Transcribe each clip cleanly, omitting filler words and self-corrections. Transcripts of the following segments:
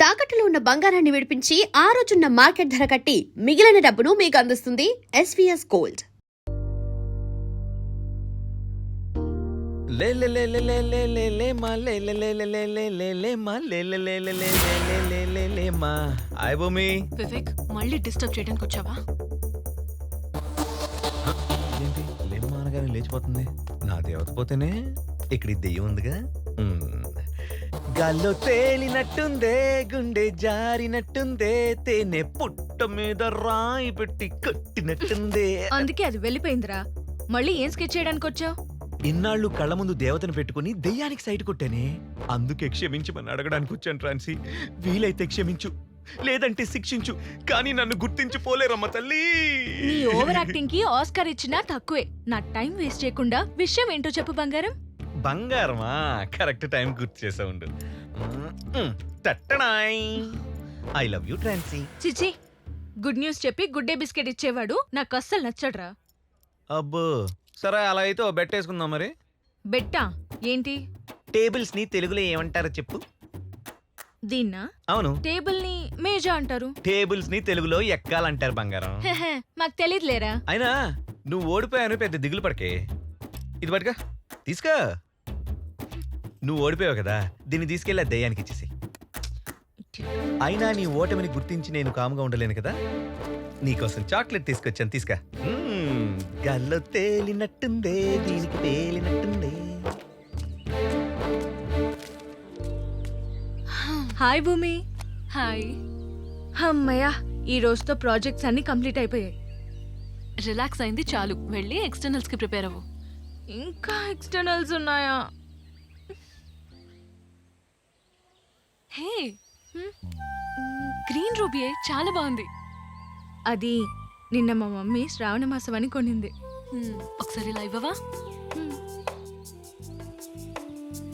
తాకట్టులో ఉన్న బంగారాన్ని విడిపించి ఆ రోజున్న మార్కెట్ ధర కట్టి మిగిలిన డబ్బును మీకు అందిస్తుంది ఎస్వీఎస్ గోల్డ్. వివేక్ మళ్ళీ డిస్టర్బ్ చేయడానికి వచ్చావా? ఏంటి లేమ్మా అనగానే లేచిపోతుంది. నా దేవత పోతేనే ఇక్కడ ఈ దెయ్యం ఉందిగా. గాల్లో తేలినట్టుందే, గుండె జారినట్టుందే, తేనె పుట్ట మీద రాయి పెట్టి కట్టినట్టుందే. అందుకే అది వెళ్ళిపోయిందిరా. మళ్ళీ ఏం స్కెచ్ చేయడానికి వచ్చావు? ఇన్నాళ్ళు కళ్ళ ముందు దేవతను పెట్టుకుని దెయ్యానికి సైట్ కొట్టానే. అందుకే క్షమించమని అడగడానికి వచ్చాను ట్రాన్సీ. వీలైతే క్షమించు, లేదంటే శిక్షించు, కానీ నన్ను గుర్తించిపోలేరమ్మ తల్లి. నీ ఓవర్ యాక్టింగ్ కి ఆస్కార్ ఇచ్చినా తక్కువే. నా టైం వేస్ట్ చేయకుండా విషయం ఏంటో చెప్పు బంగారం. బంగారమా, కరెక్ట్ టైం గుర్తు చేసా ఉండు. ఐ లవ్ యూ ట్రాన్సీ. చిచి, గుడ్ న్యూస్ చెప్పి గుడ్ డే బిస్కెట్ ఇచ్చేవాడు నాకు అస్సలు నచ్చడ్రా. అబ్బో, సరే అలా అయితే ఓ బెట్ వేసుకుందాం. మరి బెట్టా ఏంటి? టేబుల్స్ ని తెలుగులో ఏమంటారో చెప్పు. దీన్నా? అవును, టేబుల్ ని మేజా అంటారు. టేబుల్స్ ని తెలుగులో ఎక్కాలంటారు బంగారం. మాకు తెలియదులేరా. అయినా నువ్వు ఓడిపోయాను పెద్ద దిగులు పడకే. ఇది పట్టుగా, తీసుకో. నువ్వు ఓడిపోయావు కదా, దీన్ని తీసుకెళ్ళి దయ్యానికి ఇచ్చేసి. అయినా నీ ఓటమిని గుర్తించి నేను కాముగా ఉండలేను కదా. నీకోసం చాక్లెట్ తీసుకొచ్చాను, తీసుకా. గల్లో తేలినట్టుందే, దీనికి తేలినట్టుందే. హాయ్ భూమి. హాయ్. అమ్మయ్యా, ఈ రోజుతో ప్రాజెక్ట్స్ అన్ని కంప్లీట్ అయిపోయాయి. రిలాక్స్ అయింది చాలు. వెళ్ళి ఎక్స్టర్నల్స్ కి ప్రిపేర్ అవ్వు. ఇంకా ఎక్స్టర్నల్స్ ఉన్నాయా? హే, గ్రీన్ రూబీయే, చాలా బాగుంది. అది నిన్న మా మమ్మీ శ్రావణ మాసం అని కొనింది. ఒకసారి లైవ్ అవ్వా.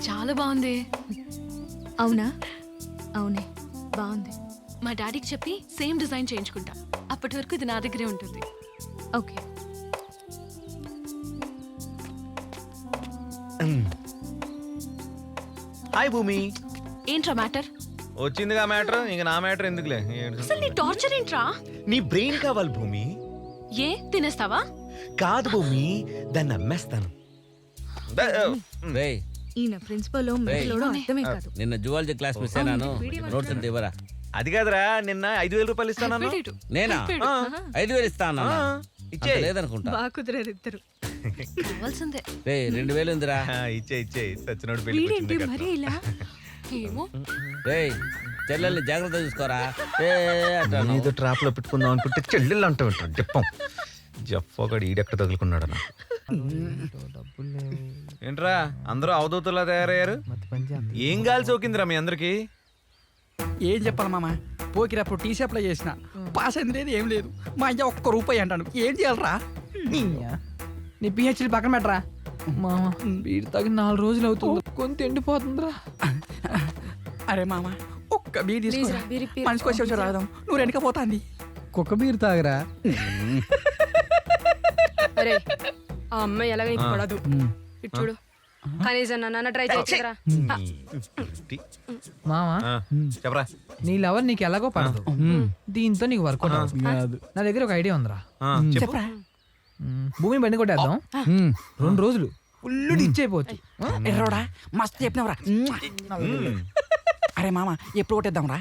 చాలా బాగుంది. అవునా? అవునే, బాగుంది. మా డాడీకి చెప్పి సేమ్ డిజైన్ చేయించుకుంటా. అప్పటి వరకు ఇది నా దగ్గరే ఉంటుంది. ఓకే. హాయ్ భూమి. ఏంట్రా మ్యాటర్? వచ్చిందిగా మ్యాటర్, ఇంక నా మ్యాటర్ ఎందుకులే. అసలు నీ టార్చర్ ఏంట్రా? నీ బ్రెయిన్ కావాలి భూమి. ఏ తినేస్తావా? కాదు భూమి, దాన్ని అమ్మేస్తాను. రేయ్, ఈయన ప్రిన్సిపల్ అర్థమే కాదు. నిన్న జువాలజీ క్లాస్ మిస్ అయినాను. నోట్స్ ఉంటే ఇవ్వరా. అది కాదురా, నిన్న 5,000 రూపాయలు ఇస్తాను. నేనా? 5,000 ఇస్తా అన్నా. ఇచ్చే లేదనుకుంటా. బాగా కుదిరారు ఇద్దరు. కావాల్సిందే. రే, 2,000 ఉందిరా. ఇచ్చే సచ్చినోడు వీడేంటి పెళ్లి. మరి ఇలా? ఏమో. రేయ్, చెల్లెల్ని జాగ్రత్త చూసుకోరా. ఏదో ట్రాప్ లో పెట్టుకుందాం అనుకుంటే చెల్లెళ్ళు అంటూ ఉంటాడు. చెప్పం జప్పగాడు ఈడెక్కడ తగులుకున్నాడు. ఏంట్రా అందరూ అవధూతలా తయారయ్యారు? ఏం గాలి సోకిందిరా మీ అందరికి? ఏం చెప్పాలి మామ, పోకిరప్పుడు టీసీ అప్లై చేసిన, పాస్ అయింది లేదు, ఏం లేదు. మా అయ్య ₹1 అంటాను. ఏం చేయాలరా? నీ పిహెచ్డి పక్కన పెట్టరా. మామ వీడి తగిన 4 రోజులు అవుతుంది, కొంత ఎండిపోతుందిరా. అరే మామ, ఒక్క బీర్ తీసుకురా, మనిషికి వచ్చి రాదాం. నువ్వు వెనకపోతాంది. కుక్క బీరు తాగరా. అరే ఆ అమ్మాయి ఎలాగ నీకు పడదు. ఇటు చూడు, కనీసం నన్ను ట్రై చేయరా. మామ చెప్పరా. నీ లవర్ నీకు ఎలాగో పడదు, దీంతో నీకు వర్కౌట్ కాదు. నా దగ్గర ఒక ఐడియా ఉందిరా. చెప్పరా. భూమి బండి కొట్టేద్దాం, 2 రోజులు ఫుల్ డిచ్ అయిపోవచ్చు. ఎర్రోడా, మస్తు చెప్పినవరా. అరే మామ, ఎప్పుడు కొట్టేద్దాం రా?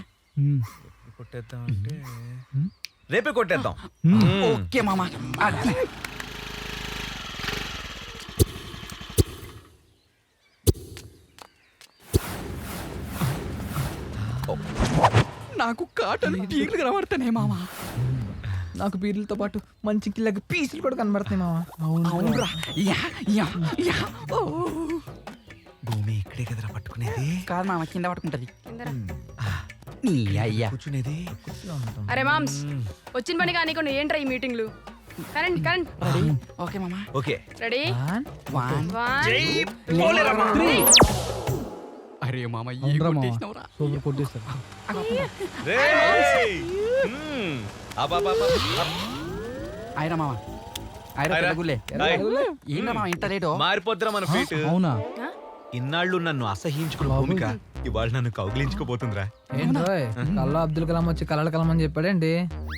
కొట్టేద్దాం అంటే రేపే కొట్టేద్దాం. ఓకే మామ. నాకు కాటలు పీర్లు కనబడతానే మామ. నాకు పీర్లతో పాటు మంచి కిల్లకి పీసులు కూడా కనబడుతున్నాయి మామ. అవునురా. భూమి ఇక్కడే కదరా పట్టుకునేది. కాదు మామ, కింద పట్టుకుంటది. నీ అయ్యా కూర్చునేది. అరే మామ్స్, వచ్చిన పని కానీ కొన్ని ఏంట్రా ఈ మీటింగ్లు? Current current. ఓకే మామ. Okay ready? 1 అరే మామ, సూపర్ కొట్టేస్తారు. అయినా మామ, ఏంటా మామ ఇంత లేటు? మారిపోద్దురా మన ఫీట్. అవునా? ఇన్నాళ్ళు నన్ను అసహించుకున్న భూమిక ఇవాళ నన్ను కౌగిలించుకోబోతుందిరా. ఏంటోయ్ కల్లా అబ్దుల్ కలాం వచ్చి కలర్ కలాం అని చెప్పాడేంటి?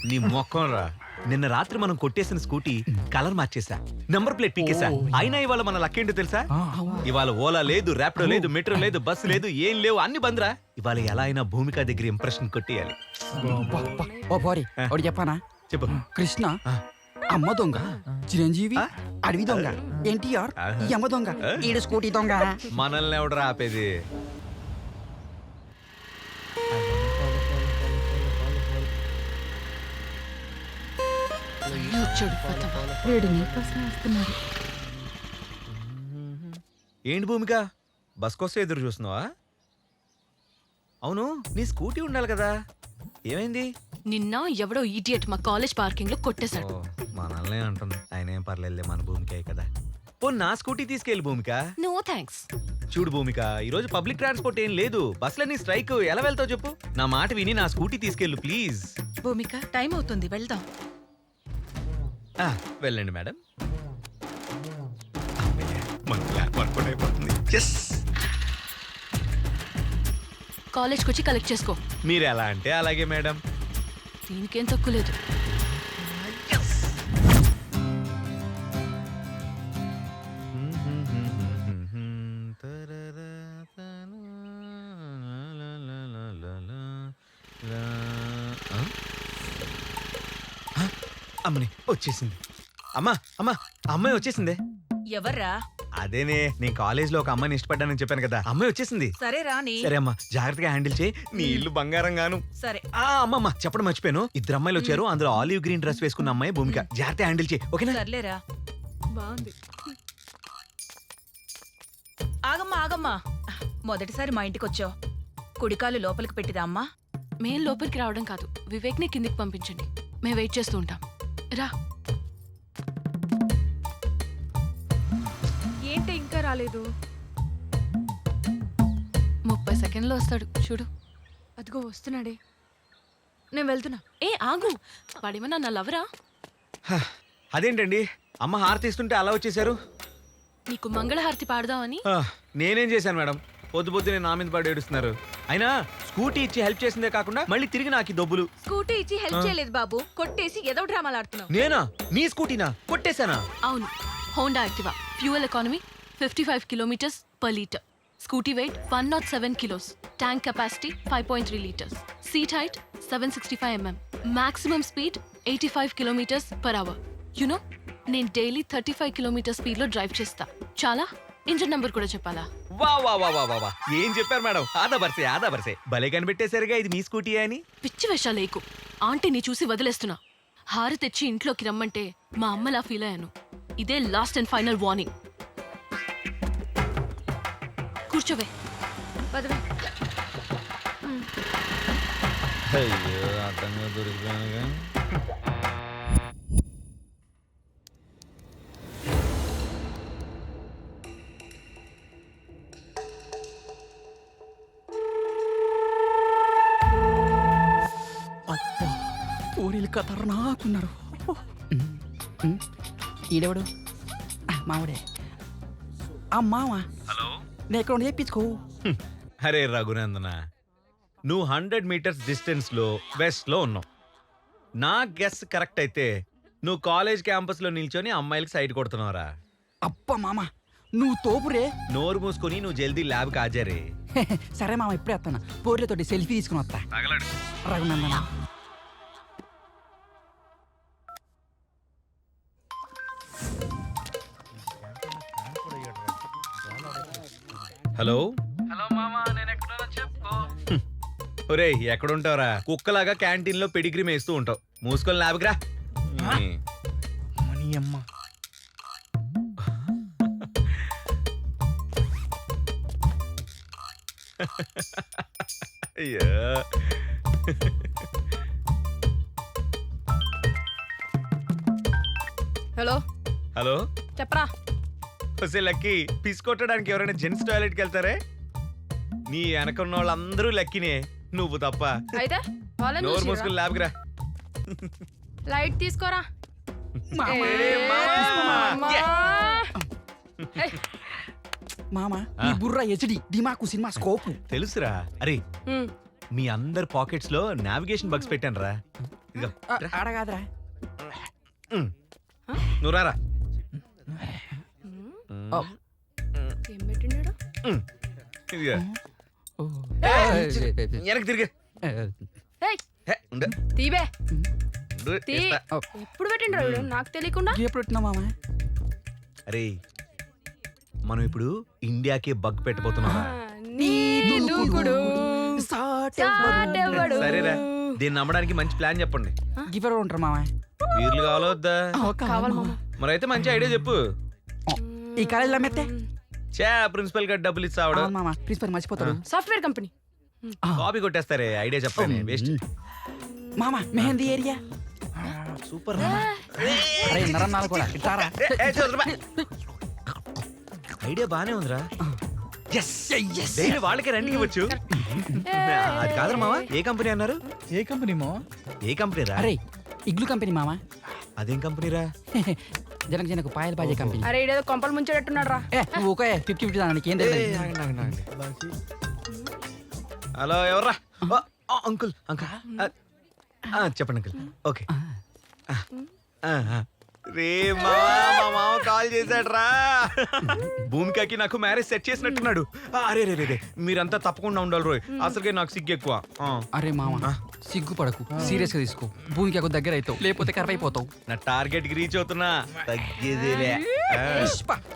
నీ మొక్కం రా. నిన్న రాత్రి మనం కొట్టేసిన స్కూటీ కలర్ మార్చేసా, నంబర్ ప్లేట్ పీకేసా. అయినా ఇవాళ మన లక్కేంటో తెలుసా? ఇవాళ ఓలా లేదు, ర్యాపిడో లేదు, మెట్రో లేదు, బస్సు లేదు, ఏం లేవు, అన్ని బంద్రా. ఇవాళ ఎలా అయినా భూమిక దగ్గర ఇంప్రెషన్ కొట్టేయాలి. ఓ పోరి ఒకటి చెప్పానా? చెప్పు. కృష్ణ అమ్మ దొంగ, చిరంజీవి అడవి దొంగ, ఎన్టీఆర్ ఈ అమ్మ దొంగ, ఈడు స్కూటీ దొంగ. మనల్ని ఎవడరా ఆపేది? మళ్ళీ వచ్చాడు కొత్తవా. ఏంటి భూమిక, బస్ కోసం ఎదురు చూస్తున్నావా? అవును, నీ స్కూటీ ఉండాలి కదా, ఏమైంది? నిన్న ఎవడో ఈడియట్ మా కాలేజ్ పార్కింగ్ లో కొట్టేశాడు. మనల్నే అంటుంది. ఆయన ఏం పర్లేదులే, మన భూమికే కదా. ఓ నా స్కూటీ తీసుకెళ్ళి భూమిక. No thanks. చూడు భూమిక, ఈ రోజు పబ్లిక్ ట్రాన్స్పోర్ట్ ఏం లేదు, బస్సులన్నీ స్ట్రైక్. ఎలా వెళ్తావు చెప్పు? నా మాట విని నా స్కూటీ తీసుకెళ్ళు ప్లీజ్. భూమిక టైం అవుతుంది, వెళ్దాం. వెళ్ళండి మేడం. మన ప్లాన్ వర్కౌట్ అయిపోతుంది. Yes! కాలేజ్కి వచ్చి కలెక్ట్ చేసుకో. మీరు ఎలా అంటే అలాగే మేడం. దీనికేం తక్కువ లేదు. అమ్మని వచ్చేసింది. అమ్మా అమ్మా, అమ్మాయి వచ్చేసిందే. ఎవర్రా? అదేనే, నేను కాలేజ్ లో ఒక అమ్మాయిని ఇష్టపడ్డానని చెప్పాను కదా, అమ్మాయి వచ్చేసింది. సరే రాని. సరే అమ్మా, జాగ్రత్తగా హ్యాండిల్ చేయి, నీ ఇల్లు బంగారం గాను. సరే. అమ్మమ్మ చెప్పడం మర్చిపోయాను, ఇద్దరు అమ్మాయిలు వచ్చారు, అందులో ఆలివ్ గ్రీన్ డ్రెస్ వేసుకున్న అమ్మాయి భూమిక. జాగ్రత్తగా హ్యాండిల్ చేయి, ఓకేనా? సర్లేరా. బాగుంది. ఆగమ్మా మొదటిసారి మా ఇంటికి వచ్చావు, కుడికాలు లోపలికి పెట్టిరా అమ్మా. మేం లోపలికి రావడం కాదు, వివేక్ ని కిందికి పంపించండి, మేము వెయిట్ చేస్తూ ఉంటాం. రా. ఏంటి ఇంకా రాలేదు? 30 సెకండ్లో వస్తాడు చూడు. అదిగో వస్తున్నాడే, నేను వెళ్తున్నా. ఏ ఆగు, వాడేమన్నా నా లవరా? అదేంటండి అమ్మ హారతి ఇస్తుంటే అలా వచ్చేసారు? నీకు మంగళహారతి పాడదామని. నేనేం చేశాను మేడం, పొద్దు పొద్దునే నా మీద పడి ఏడుస్తున్నారు. అయినా స్కూటీ ఇచ్చి హెల్ప్ చేసిందే కాకుండా మళ్ళీ తిరిగి నాకు ఈ దొబ్బులు. స్కూటీ ఇచ్చి హెల్ప్ చేయలేదు బాబు, కొట్టేసి ఏదో డ్రామాలు ఆడుతున్నావు. నేనా? నీ స్కూటీనా కొట్టేశానా? అవును, Honda Activa. Fuel economy 55 kilometres per litre. Scooty weight 107 kilos. Tank capacity 5.3 litres. Seat height 765 mm. Maximum speed 85 kilometres per hour. You know, నేను డైలీ 35 కిలోమీటర్ స్పీడ్ లో డ్రైవ్ చేస్తా. చాలా ఇంజిన్ నంబర్ కూడా చెప్పాలా? వా వా వా వా వా, ఏం చెప్పారు మేడం? ఆదా బర్సే భలే కనిపెట్టేశారుగా, ఇది మీ స్కూటీ అని. పిచ్చి వేషాలేకు, ఆంటీని చూసి వదిలేస్తున్నా. హారు తెచ్చి ఇంట్లోకి రమ్మంటే మా అమ్మలా ఫీల్ అయ్యాను. ఇదే లాస్ట్ అండ్ ఫైనల్ వార్నింగ్. కూర్చోవే. పదవే. అయ్యో, అర్థంగా దొరికిపోయానుగా. ఊరిలు ఖతర్నాకున్నారు. ఈడెవడు? మావిడే. మావా, హలో, నేను ఎక్కడ చెప్పించుకో. అరే రఘునందన, నువ్వు 100 మీటర్స్ డిస్టెన్స్ లో వెస్ట్ లో ఉన్నావు. నా గెస్ కరెక్ట్ అయితే నువ్వు కాలేజ్ క్యాంపస్ లో నిల్చొని అమ్మాయిలకి సైడ్ కొడుతున్నావురా. అబ్బా మామ, నువ్వు తోపురే. నోరు మూసుకొని నువ్వు జల్దీ ల్యాబ్ కి హాజరే. సరే మామ, ఇప్పుడే వస్తాను. పోర్లతోటి సెల్ఫీ తీసుకుని వస్తా. రఘునందన. హలో. హలో మామా, నేను ఎక్కడున్నా చెప్పుకో. ఒరేయ్, ఎక్కడుంటావురా? కుక్కలాగా క్యాంటీన్ లో పెడిగ్రీ మేస్తూ ఉంటావు. మూసుకొని ల్యాబ్కి రా. మనీ అమ్మ. అయ్యో. హలో హలో, చెప్పరా. వసే లక్కీ, పిస్ కొట్టడానికి ఎవరైనా జెంట్స్ టాయిలెట్ కి వెళ్తారే? నీ వెనకున్న వాళ్ళందరూ లక్కీనే, నువ్వు తప్ప. అయితే వాళ్ళని నోరు చూసిర్రా? మూసుకుని ల్యాబ్కి రా. లైట్ తీసుకోరా. ఏ, మామా. అమ్మా. Yeah. ఏయ్, మామ ఈ బుర్ర హెచ్డి దిమాకు సినిమా స్కోప్. తెలుసురా. అరే హ్మ్. మీ అందరి పాకెట్స్ లో నావిగేషన్ బగ్స్ పెట్టాను రా. ఇదిగో, రా. ఆడగాదరా. నువ్వు రారా. ఏం పెట్టిండాడు? ఇదిగో. వెనక్కి తిరిగి. ఏయ్, ఉండు. తీబే ఉండు, తీ. ఇస్తా. ఎప్పుడు పెట్టిండ్రు నాకు తెలియకుండా? ఎప్పుడు పెట్టినా మామ? అరే మనం ఇప్పుడు ఇండియాకి బగ్ పెట్టబోతున్నాం. నీ దూకుడు సాటెవ్వడు. సరేరా, దీన్ని నమ్మడానికి మంచి ప్లాన్ చెప్పండి. గిఫర్ ఉంటారు మామ. వీర్లు కావాలో వద్దా? కావాలి మామ. మరి అయితే మంచి ఐడియా చెప్పు. ఈ కాలేజీలో అమ్మేస్తే చా ప్రిన్సిపల్ గారు డబ్బులు ఇస్తాడు. అవును మామ, ప్రిన్సిపల్ మర్చిపోతాడు. Software company. కాపీ కొట్టేస్తారే ఐడియా చెప్పండి. వేస్ట్. మామ మెహందీ ఏరియా. సూపర్. అరే నరన్నాలు కూడా ఇట్టారా. ఐడియా బానే ఉందిరా. డైలీ వాళ్ళకి రెంట్కి ఇవ్వచ్చు. అది కాదురా మావా, ఏ కంపెనీ అన్నారు? ఏ కంపెనీ మో? ఏ కంపెనీ రా? అరే ఇగ్లు కంపెనీ మామ. అదేం కంపెనీ రా? జనకు పాయలు బాజే కంపెనీ. అరే ఇదేదో కొంపలు ముంచేటట్టున్నాడు రా. నువ్వు ఓకే 50-50 దానికి ఏం తెలియదు. హలో ఎవర్రా? అంకుల్ అంకుల్ చెప్పండి అంకుల్. ఓకే. రే మా మామ కాల్ చేశాడు రా. భూమికకి నాకు మ్యారేజ్ సెట్ చేసినట్టున్నాడు. అరే రే రే మీరంతా తప్పకుండా ఉండాలి రోయ్. అసలుకే నాకు సిగ్గు ఎక్కువ. అరే మామ సిగ్గుపడకు, సీరియస్ గా తీసుకో. భూమికి దగ్గర అవుతావు, లేకపోతే కరవైపోతావు. నా టార్గెట్ కి రీచ్ అవుతున్నా. తగ్గేదేలే.